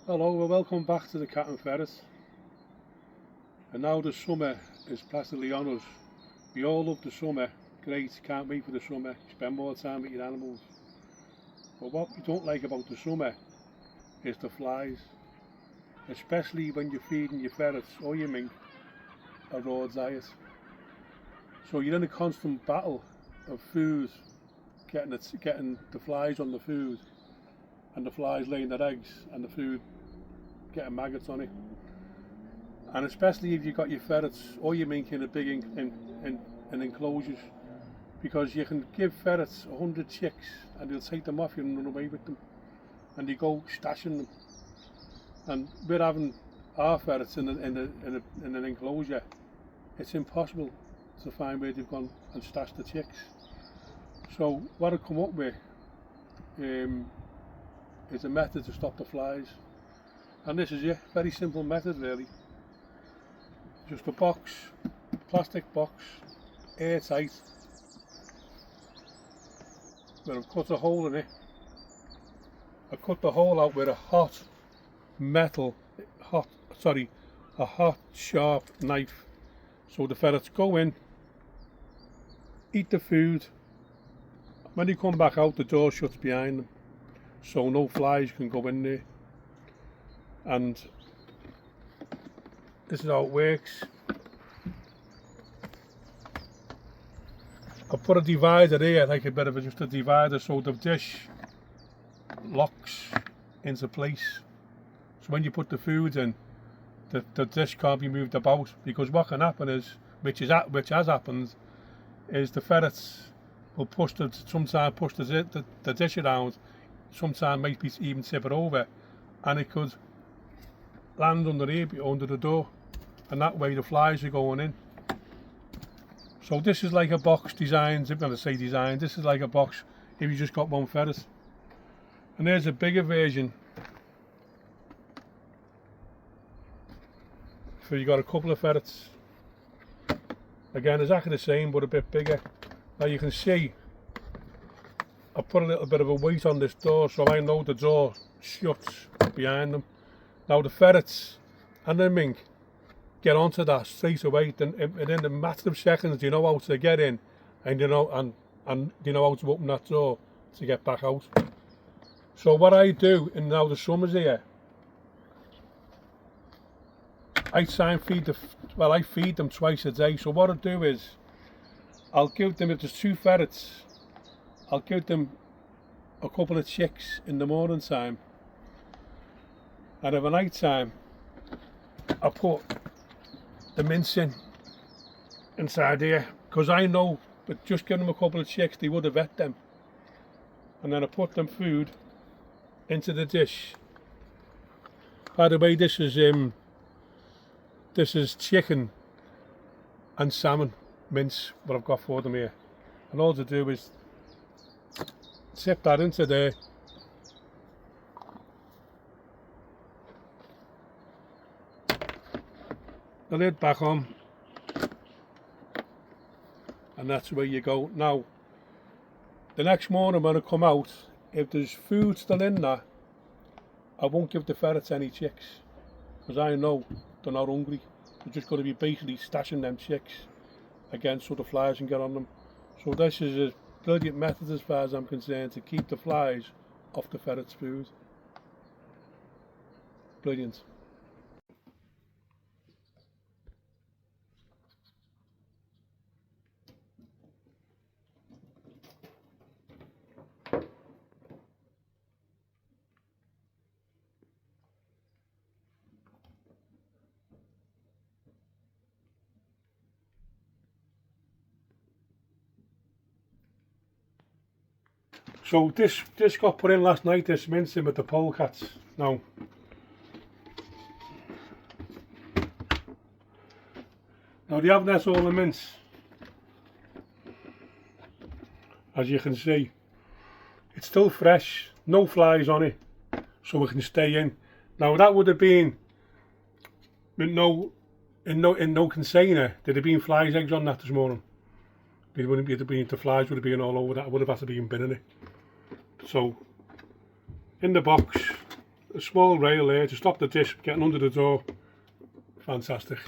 Hello, well welcome back to the Cat and Ferret. And now the summer is practically on us. We all love the summer, great, can't wait for the summer, spend more time with your animals. But what we don't like about the summer is the flies, especially when you're feeding your ferrets or your mink a raw diet. So you're in a constant battle of food, getting the flies on the food, and the flies laying their eggs, and the food getting maggots on it. And especially if you've got your ferrets or your mink in a big in enclosures, because you can give ferrets 100 chicks and they'll take them off you and run away with them, and they go stashing them. And we're having our ferrets in an enclosure. It's impossible to find where they've gone and stashed the chicks. So what I've come up with is a method to stop the flies, and this is it. Very simple method really. Just a box, plastic box, airtight, where I've cut a hole in it. I cut the hole out with a hot sharp knife. So the ferrets go in, eat the food. When they come back out, the door shuts behind them, so no flies can go in there. And this is how it works. I put a divider here, like a bit of just a divider, so the dish locks into place. So when you put the food in, the dish can't be moved about, because what can happen is, which has happened, is the ferrets will sometimes push the dish around, sometimes maybe even tip it over, and it could land under the door, and that way the flies are going in. So this is like a box designed, I'm going to say design, this is like a box if you just got one ferret. And there's a bigger version for you got a couple of ferrets. Again, exactly the same but a bit bigger. Now you can see I put a little bit of a weight on this door, so I know the door shuts behind them. Now the ferrets and the mink get onto that straight away, and in a matter of seconds they know how to get in, and they know how to open that door to get back out. So what I do, and now the summer's here, I try and feed them twice a day. So what I do is, I'll give them, if there's 2 ferrets, I'll give them a couple of chicks in the morning time, and at night time I put the mince inside here, because I know but just giving them a couple of chicks they would have ate them. And then I put them food into the dish. By the way, this is chicken and salmon mince what I've got for them here, and all to do is tip that into there, the lid back on, and that's where you go. Now the next morning when I come out, if there's food still in there, I won't give the ferrets any chicks, because I know they're not hungry. They're just going to be basically stashing them chicks again so the flies can get on them. So this is a brilliant method as far as I'm concerned to keep the flies off the ferrets' food. Brilliant. So this got put in last night, this mince in with the polecats. Now they haven't had all the mince, as you can see. It's still fresh, no flies on it, so we can stay in. Now that would have been with in no container. There'd have been flies eggs on that this morning. It wouldn't be, the flies would have been all over that. I would have had to be in bin in it. So in the box a small rail there to stop the disc getting under the door. Fantastic.